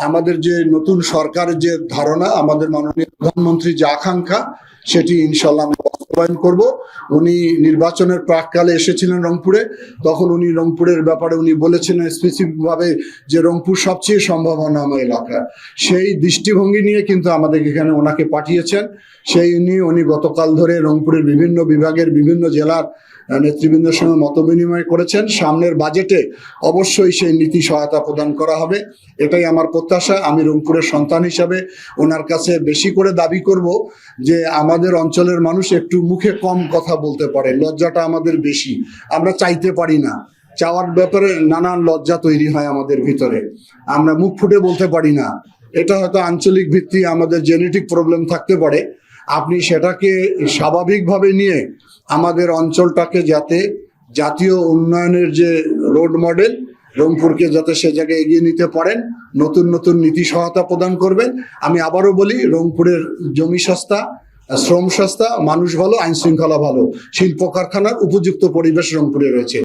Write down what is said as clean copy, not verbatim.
আমাদের যে নতুন সরকারের যে ধারণা, আমাদের মাননীয় প্রধানমন্ত্রীর যে আকাঙ্ক্ষা, সেটি ইনশাল্লাহ আমরা বাস্তবায়ন করব। উনি নির্বাচনের প্রাককালে এসেছিলেন রংপুরে, তখন উনি রংপুরের ব্যাপারে উনি বলেছিলেন স্পেসিফিক ভাবে যে রংপুর সবচেয়ে সম্ভাবনাময় এলাকা। সেই দৃষ্টিভঙ্গি নিয়ে কিন্তু আমাদের এখানে ওনাকে পাঠিয়েছেন। সেই নিয়ে উনি গতকাল ধরে রংপুরের বিভিন্ন বিভাগের বিভিন্ন জেলার নেতৃবৃন্দের সঙ্গে মত বিনিময় করেছেন। সামনের বাজেটে অবশ্যই সেই নীতি সহায়তা প্রদান করা হবে, এটাই আমার প্রত্যাশা। আমি রংপুরের সন্তান হিসাবে ওনার কাছে বেশি করে দাবি করব যে আমাদের অঞ্চলের মানুষ একটু মুখে কম কথা বলতে পারে, লজ্জাটা আমাদের বেশি, আমরা চাইতে পারি না, চাওয়ার ব্যাপারে নানান লজ্জা তৈরি হয় আমাদের ভিতরে, আমরা মুখ ফুটে বলতে পারি না। এটা হয়তো আঞ্চলিক ভিত্তি আমাদের জেনেটিক প্রবলেম থাকতে পারে। আপনি সেটাকে স্বাভাবিকভাবে নিয়ে আমাদের অঞ্চলটাকে যাতে জাতীয় উন্নয়নের যে রোড মডেল, রংপুরকে যাতে সে জায়গায় এগিয়ে নিতে পারেন, নতুন নতুন নীতি সহায়তা প্রদান করবেন। আমি আবারও বলি, রংপুরের জমি সস্তা, শ্রম সস্তা, মানুষ ভালো, আইন শৃঙ্খলা ভালো, শিল্প কারখানার উপযুক্ত পরিবেশ রংপুরে রয়েছে।